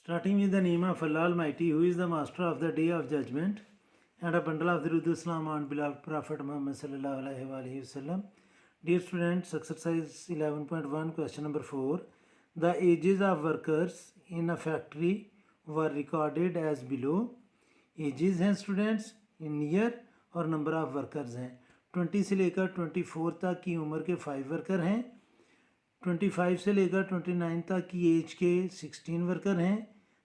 Starting with the name of Allah Almighty, who is the master of the day of judgment, and a bundle of the Rudu Islam on beloved Prophet Muhammad sallallahu alaihi wasallam. Dear students, exercise 11.1, question number 4. The ages of workers in a factory were recorded as below. Ages हैं students in year और number of workers हैं. 20 से लेकर 24 तक की उम्र के 5 worker हैं. 25 से लेकर 29 तक की एज के 16 वर्कर हैं.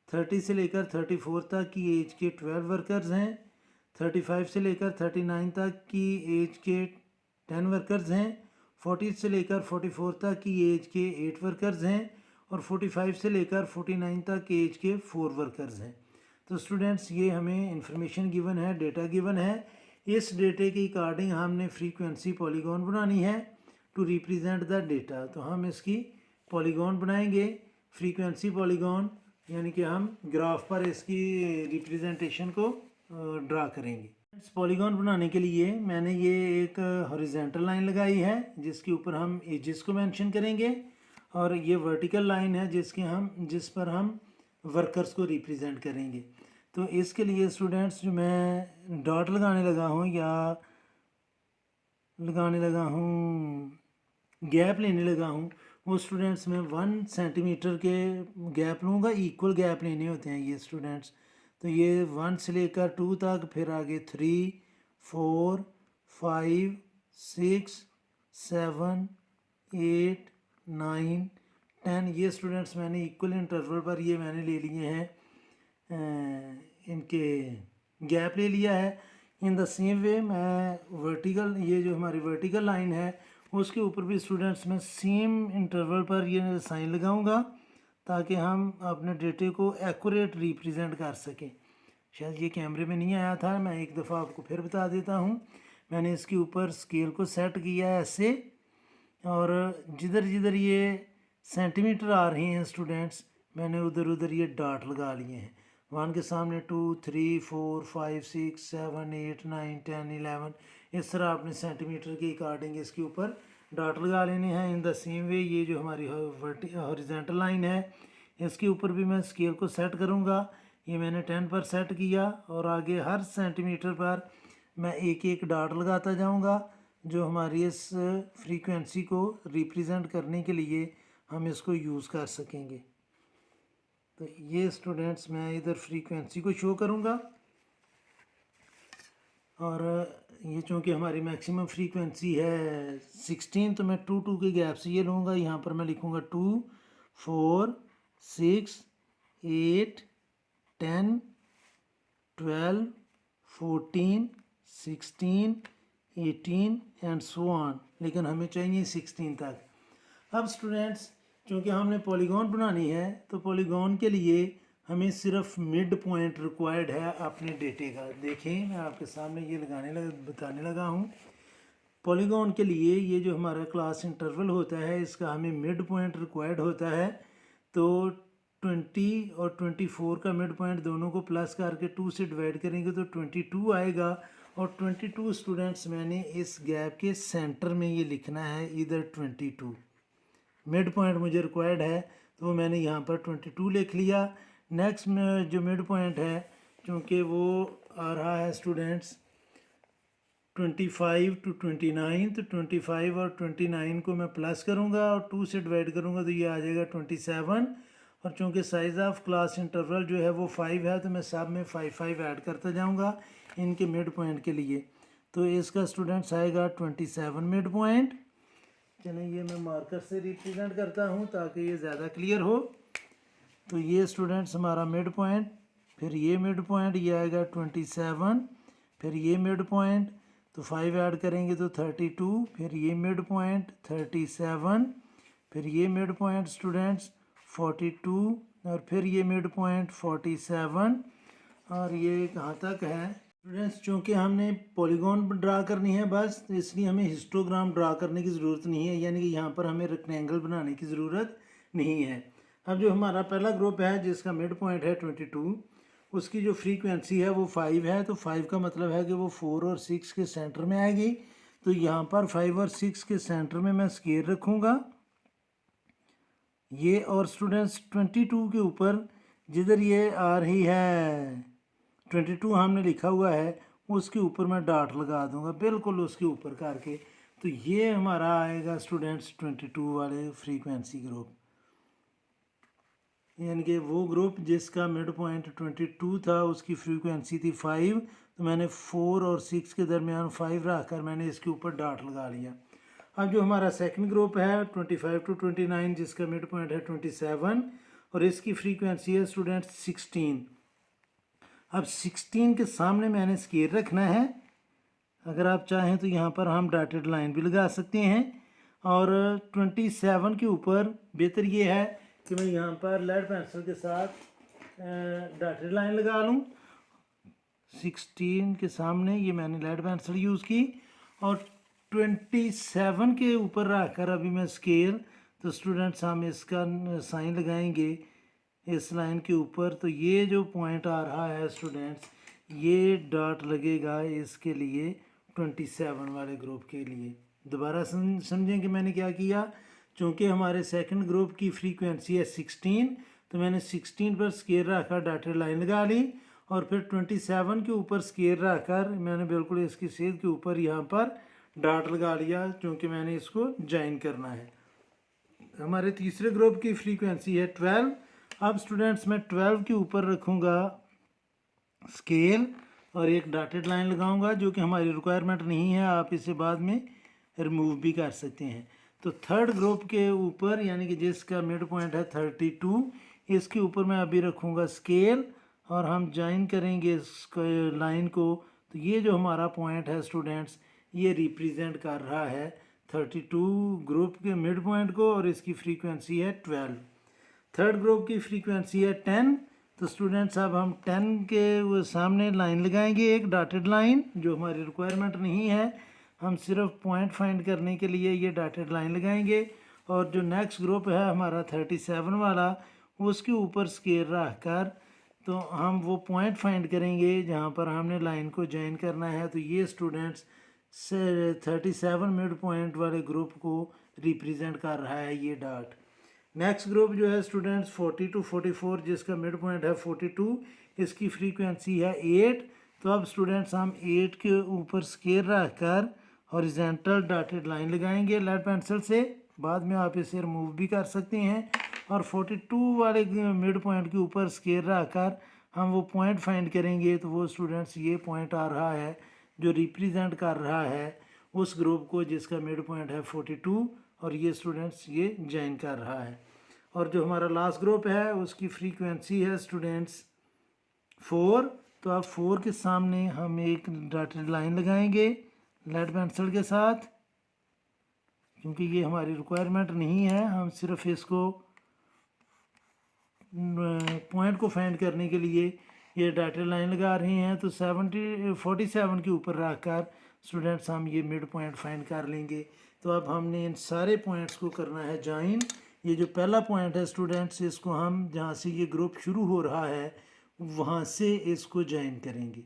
30 से लेकर 34 तक की एज के 12 वर्कर्स हैं. 35 से लेकर 39 तक की एज के 10 वर्कर्स हैं. 40 से लेकर 44 तक की एज के 8 वर्कर्स हैं. और 45 से लेकर 49 तक की एज के 4 वर्कर्स हैं. तो स्टूडेंट्स ये हमें इंफॉर्मेशन गिवन है, डेटा गिवन है. इस डेटे के अकॉर्डिंग हमने फ्रीक्वेंसी पॉलीगॉन बनानी है टू रिप्रेजेंट द डेटा. तो हम इसकी पॉलीगॉन बनाएंगे, फ्रीक्वेंसी पॉलीगॉन, यानी कि हम ग्राफ पर इसकी रिप्रेजेंटेशन को ड्रा करेंगे. इस पॉलीगॉन बनाने के लिए मैंने ये एक हॉरिजॉन्टल लाइन लगाई है जिसके ऊपर हम एजेस को मेंशन करेंगे, और ये वर्टिकल लाइन है जिस पर हम वर्कर्स को रिप्रेजेंट करेंगे. तो इसके लिए स्टूडेंट्स जो मैं डॉट लगाने लगा हूँ या लगाने लगा हूँ गैप लेने लगा हूँ, वो स्टूडेंट्स मैं 1 सेंटीमीटर के गैप लूँगा. इक्वल गैप लेने होते हैं ये स्टूडेंट्स. तो ये 1 से लेकर 2 तक, फिर आगे 3, 4, 5, 6, 7, 8, 9, 10. ये स्टूडेंट्स मैंने इक्वल इंटरवल पर ये मैंने ले लिए हैं, इनके गैप ले लिया है. इन द सेम वे मैं वर्टिकल, ये जो हमारी वर्टिकल लाइन है उसके ऊपर भी स्टूडेंट्स मैं सेम इंटरवल पर ये साइन लगाऊंगा ताकि हम अपने डेटे को एक्यूरेट रिप्रेजेंट कर सकें. शायद ये कैमरे में नहीं आया था, मैं एक दफ़ा आपको फिर बता देता हूँ. मैंने इसके ऊपर स्केल को सेट किया है ऐसे, और जिधर जिधर ये सेंटीमीटर आ रहे हैं स्टूडेंट्स, मैंने उधर उधर ये डॉट लगा लिए हैं. 1 के सामने 2, 3, 4, 5, 6, 7, 8, 9, 10, 11. इस तरह आपने सेंटीमीटर के अकॉर्डिंग इसके ऊपर डॉट लगा लेने हैं. इन द सेम वे ये जो हमारी हॉरिजॉन्टल लाइन है इसके ऊपर भी मैं स्केल को सेट करूँगा. ये मैंने 10 पर सेट किया, और आगे हर सेंटीमीटर पर मैं एक एक डॉट लगाता जाऊँगा जो हमारी इस फ्रीक्वेंसी को रिप्रेजेंट करने के लिए हम इसको यूज़ कर सकेंगे. तो ये स्टूडेंट्स मैं इधर फ्रीक्वेंसी को शो करूँगा, और ये चूँकि हमारी मैक्सिमम फ्रीक्वेंसी है 16, तो मैं 2 के गैप से ये लूँगा. यहाँ पर मैं लिखूँगा 2, 4, 6, 8, 10, 12, 14, 16, 18 एंड सो ऑन. लेकिन हमें चाहिए 16 तक. अब स्टूडेंट्स क्योंकि हमने पॉलीगॉन बनानी है, तो पॉलीगॉन के लिए हमें सिर्फ मिड पॉइंट रिक्वायर्ड है अपने डेटे का. देखें मैं आपके सामने ये बताने लगा हूँ. पॉलीगॉन के लिए ये जो हमारा क्लास इंटरवल होता है इसका हमें मिड पॉइंट रिक्वायर्ड होता है. तो 20 और 24 का मिड पॉइंट दोनों को प्लस करके 2 से डिवाइड करेंगे तो 22 आएगा. और 22 स्टूडेंट्स मैंने इस गैप के सेंटर में ये लिखना है, इधर 22 मिड पॉइंट मुझे रिक्वायर्ड है, तो मैंने यहाँ पर 22 लिख लिया. नेक्स्ट में जो मिड पॉइंट है क्योंकि वो आ रहा है स्टूडेंट्स 25 to 29, तो 25 और 29 को मैं प्लस करूँगा और 2 से डिवाइड करूँगा तो ये आ जाएगा 27. और चूँकि साइज़ ऑफ क्लास इंटरवल जो है वो 5 है, तो मैं सब में 5 ऐड करता जाऊँगा इनके मिड पॉइंट के लिए. तो इसका स्टूडेंट्स आएगा 27 मिड पॉइंट. चलिए ये मैं मार्कर से रिप्रेजेंट करता हूँ ताकि ये ज़्यादा क्लियर हो. तो ये स्टूडेंट्स हमारा मिड पॉइंट, फिर ये मिड पॉइंट, ये आएगा 27, फिर ये मिड पॉइंट, तो 5 ऐड करेंगे तो 32, फिर ये मिड पॉइंट 37, फिर ये मिड पॉइंट स्टूडेंट्स 42, और फिर ये मिड पॉइंट 47. और ये कहाँ तक है स्टूडेंट्स, चूँकि हमने पॉलीगॉन ड्रा करनी है बस, तो इसलिए हमें हिस्टोग्राम ड्रा करने की ज़रूरत नहीं है, यानी कि यहाँ पर हमें रेक्टेंगल बनाने की ज़रूरत नहीं है. अब जो हमारा पहला ग्रुप है जिसका मिड पॉइंट है 22, उसकी जो फ्रीक्वेंसी है वो 5 है. तो 5 का मतलब है कि वो 4 और 6 के सेंटर में आएगी. तो यहाँ पर 5 और 6 के सेंटर में मैं स्केल रखूँगा ये. और स्टूडेंट्स 22 के ऊपर जिधर ये आ रही है 22 हमने लिखा हुआ है, उसके ऊपर मैं डॉट लगा दूंगा, बिल्कुल उसके ऊपर करके। तो ये हमारा आएगा स्टूडेंट्स 22 वाले फ्रीक्वेंसी ग्रुप, यानी कि वो ग्रुप जिसका मिड पॉइंट 22 था, उसकी फ्रीक्वेंसी थी 5, तो मैंने 4 और 6 के दरमियान 5 रख कर मैंने इसके ऊपर डॉट लगा लिया। अब जो हमारा सेकंड ग्रुप है 25 to 29, जिसका मिड पॉइंट है 27 और इसकी फ्रीक्वेंसी है स्टूडेंट्स 16। अब 16 के सामने मैंने स्केल रखना है। अगर आप चाहें तो यहाँ पर हम डॉटेड लाइन भी लगा सकते हैं, और 27 के ऊपर बेहतर ये है कि मैं यहाँ पर लेड पेंसिल के साथ डॉटेड लाइन लगा लूँ। 16 के सामने ये मैंने लेड पेंसिल यूज़ की, और 27 के ऊपर रख कर अभी मैं स्केल, तो स्टूडेंट्स हम इसका साइन लगाएंगे इस लाइन के ऊपर। तो ये जो पॉइंट आ रहा है स्टूडेंट्स, ये डॉट लगेगा इसके लिए 27 वाले ग्रुप के लिए। दोबारा समझें कि मैंने क्या किया। चूँकि हमारे सेकंड ग्रुप की फ्रीक्वेंसी है 16, तो मैंने 16 पर स्केल रखकर डॉटेड लाइन लगा ली, और फिर 27 के ऊपर स्केल रखकर मैंने बिल्कुल इसकी सेध के ऊपर यहाँ पर डॉट लगा लिया, क्योंकि मैंने इसको ज्वाइन करना है। हमारे तीसरे ग्रुप की फ्रीक्वेंसी है 12। अब स्टूडेंट्स मैं 12 के ऊपर रखूँगा स्केल और एक डॉटेड लाइन लगाऊंगा, जो कि हमारी रिक्वायरमेंट नहीं है, आप इसे बाद में रिमूव भी कर सकते हैं। तो थर्ड ग्रुप के ऊपर, यानी कि जिसका मिड पॉइंट है 32, इसके ऊपर मैं अभी रखूँगा स्केल और हम ज्वाइन करेंगे इस लाइन को। तो ये जो हमारा पॉइंट है स्टूडेंट्स, ये रिप्रेजेंट कर रहा है 32 ग्रुप के मिड पॉइंट को, और इसकी फ्रीक्वेंसी है 12। थर्ड ग्रुप की फ्रीक्वेंसी है 10। तो स्टूडेंट्स अब हम 10 के वो सामने लाइन लगाएंगे, एक डॉटेड लाइन, जो हमारी रिक्वायरमेंट नहीं है, हम सिर्फ पॉइंट फाइंड करने के लिए ये डॉटेड लाइन लगाएंगे। और जो नेक्स्ट ग्रुप है हमारा 37 वाला, उसके ऊपर स्केल रख कर तो हम वो पॉइंट फाइंड करेंगे जहाँ पर हमने लाइन को ज्वाइन करना है। तो ये स्टूडेंट्स 37 मिड पॉइंट वाले ग्रुप को रिप्रेजेंट कर रहा है ये डॉट। नेक्स्ट ग्रुप जो है स्टूडेंट्स 40 to 44, जिसका मिड पॉइंट है 42, इसकी फ्रीक्वेंसी है 8। तो अब स्टूडेंट्स हम 8 के ऊपर स्केल रख कर हॉरिजेंटल डॉटेड लाइन लगाएंगे लेड पेंसिल से, बाद में आप इसे रिमूव भी कर सकते हैं। और 42 वाले मिड पॉइंट के ऊपर स्केल रख कर हम वो पॉइंट फाइंड करेंगे। तो वो स्टूडेंट्स ये पॉइंट आ रहा है जो रिप्रेजेंट कर रहा है उस ग्रुप को जिसका मिड पॉइंट है 42, और ये स्टूडेंट्स ये ज्वाइन कर रहा है। और जो हमारा लास्ट ग्रुप है उसकी फ्रीक्वेंसी है स्टूडेंट्स 4। तो अब 4 के सामने हम एक डॉटेड लाइन लगाएंगे लेड पेंसिल के साथ, क्योंकि ये हमारी रिक्वायरमेंट नहीं है, हम सिर्फ इसको पॉइंट को फाइंड करने के लिए ये डॉटेड लाइन लगा रहे हैं। तो 47 के ऊपर रख कर स्टूडेंट्स हम ये मिड पॉइंट फाइंड कर लेंगे। तो अब हमने इन सारे पॉइंट्स को करना है ज्वाइन। ये जो पहला पॉइंट है स्टूडेंट्स, इसको हम जहाँ से ये ग्रुप शुरू हो रहा है वहाँ से इसको ज्वाइन करेंगे,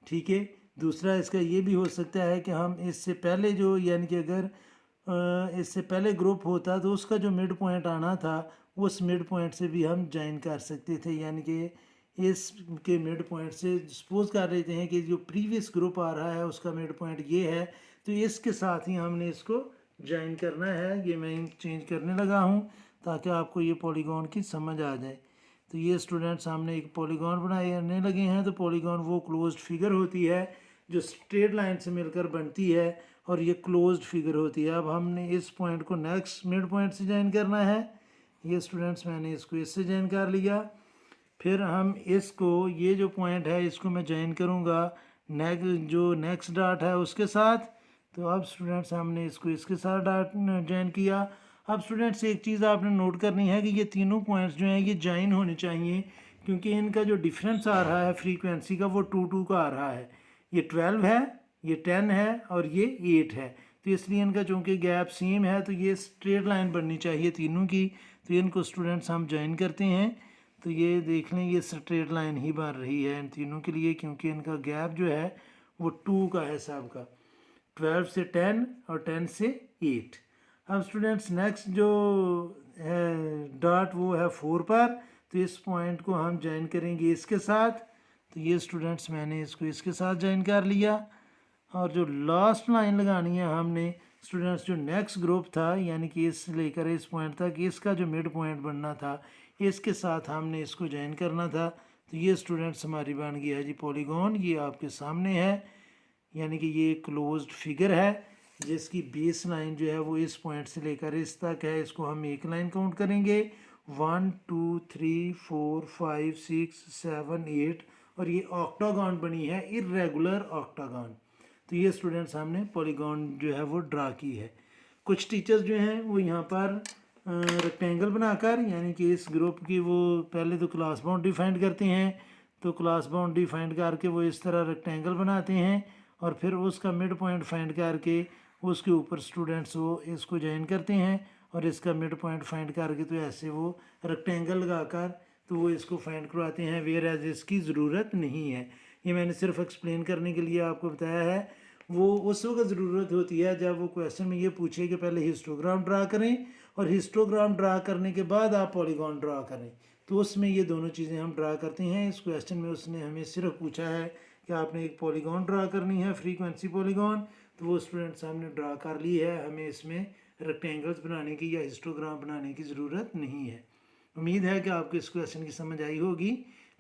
ठीक है। दूसरा इसका ये भी हो सकता है कि हम इससे पहले जो, यानी कि अगर इससे पहले ग्रुप होता तो उसका जो मिड पॉइंट आना था उस मिड पॉइंट से भी हम ज्वाइन कर सकते थे, यानी कि इसके मिड पॉइंट से सपोज कर लेते हैं कि जो प्रीवियस ग्रुप आ रहा है उसका मिड पॉइंट ये है, तो इसके साथ ही हमने इसको ज्वाइन करना है। ये मैं चेंज करने लगा हूँ ताकि आपको ये पॉलीगॉन की समझ आ जाए। तो ये स्टूडेंट्स सामने एक पॉलीगॉन बनाने लगे हैं। तो पॉलीगॉन वो क्लोज्ड फिगर होती है जो स्ट्रेट लाइन से मिलकर बनती है, और ये क्लोज्ड फिगर होती है। अब हमने इस पॉइंट को नेक्स्ट मिड पॉइंट से ज्वाइन करना है। ये स्टूडेंट्स मैंने इसको इससे ज्वाइन कर लिया। फिर हम इसको, ये जो पॉइंट है इसको मैं ज्वाइन करूँगा जो नेक्स्ट डॉट है उसके साथ। तो अब स्टूडेंट्स हमने इसको इसके साथ डॉट ज्वाइन किया। अब स्टूडेंट्स एक चीज़ आपने नोट करनी है कि ये तीनों पॉइंट्स जो हैं ये ज्वाइन होने चाहिए, क्योंकि इनका जो डिफरेंस आ रहा है फ्रीक्वेंसी का वो 2 का आ रहा है। ये 12 है, ये 10 है और ये 8 है। तो इसलिए इनका चूँकि गैप सेम है तो ये स्ट्रेट लाइन बननी चाहिए तीनों की। तो इनको स्टूडेंट्स हम ज्वाइन करते हैं। तो ये देख लें ये स्ट्रेट लाइन ही बन रही है इन तीनों के लिए, क्योंकि इनका गैप जो है वो 2 का है सबका, 12 से 10 और 10 से 8। अब स्टूडेंट्स नेक्स्ट जो है डॉट वो है 4 पर। तो इस पॉइंट को हम ज्वाइन करेंगे इसके साथ। तो ये स्टूडेंट्स मैंने इसको इसके साथ ज्वाइन कर लिया। और जो लास्ट लाइन लगानी है हमने स्टूडेंट्स, जो नेक्स्ट ग्रुप था यानी कि इस लेकर इस पॉइंट तक इसका जो मिड पॉइंट बनना था इसके साथ हमने इसको ज्वाइन करना था। तो ये स्टूडेंट्स हमारी बन गया है जी पॉलीगॉन। ये आपके सामने है, यानी कि ये क्लोज्ड फिगर है जिसकी बेस लाइन जो है वो इस पॉइंट से लेकर इस तक है। इसको हम एक लाइन काउंट करेंगे, 1 2 3 4 5 6 7 8, और ये ऑक्टागॉन बनी है, इरेगुलर ऑक्टागॉन। तो ये स्टूडेंट्स हमने पॉलीगॉन जो है वो ड्रा की है। कुछ टीचर्स जो हैं वो यहाँ पर रेक्टेंगल बनाकर, यानी कि इस ग्रुप की वो पहले तो क्लास बाउंड्री फाइंड करते हैं, तो क्लास बाउंड्री फाइंड करके वो इस तरह रेक्टेंगल बनाते हैं और फिर उसका मिड पॉइंट फाइंड करके उसके ऊपर स्टूडेंट्स वो इसको ज्वाइन करते हैं और इसका मिड पॉइंट फाइंड करके तो ऐसे वो रेक्टेंगल लगाकर तो वो इसको फाइंड करवाते हैं, वेयर एज इसकी ज़रूरत नहीं है। ये मैंने सिर्फ एक्सप्लेन करने के लिए आपको बताया है। वो उस वक्त ज़रूरत होती है जब वो क्वेश्चन में ये पूछे कि पहले हिस्टोग्राम ड्रा करें और हिस्टोग्राम ड्रा करने के बाद आप पॉलीगॉन ड्रा करें, तो उसमें ये दोनों चीज़ें हम ड्रा करते हैं। इस क्वेश्चन में उसने हमें सिर्फ पूछा है कि आपने एक पॉलीगॉन ड्रा करनी है, फ्रीक्वेंसी पॉलीगॉन, तो वो स्टूडेंट्स हमने ड्रा कर ली है। हमें इसमें रेक्टेंगल्स बनाने की या हिस्टोग्राम बनाने की ज़रूरत नहीं है। उम्मीद है कि आपको इस क्वेश्चन की समझ आई होगी।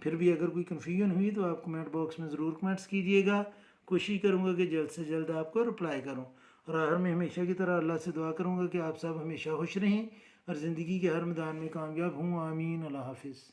फिर भी अगर कोई कन्फ्यूजन हुई तो आप कमेंट बॉक्स में ज़रूर कमेंट्स कीजिएगा। कोशिश करूँगा कि जल्द से जल्द आपको रिप्लाई करूँ। और आखिर में हमेशा की तरह अल्लाह से दुआ करूँगा कि आप सब हमेशा खुश रहें और ज़िंदगी के हर मैदान में कामयाब हों। आमीन। अल्लाह हाफिज़।